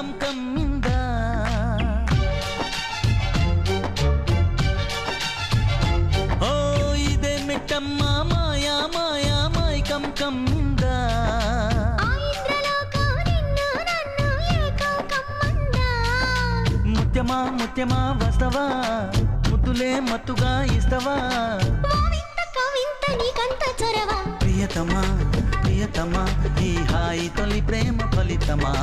come కమ్మింద ఓ ఇదే మిట్టమ్మ మాయా మాయా మాయ్ come కమ్మింద ముత్యమా ముత్యమా వస్తవా ముద్దులే మత్తుగా ఇస్తవా ప్రియతమా ప్రియతమా ఈ హాయి తొలి ప్రేమ ఫలితమా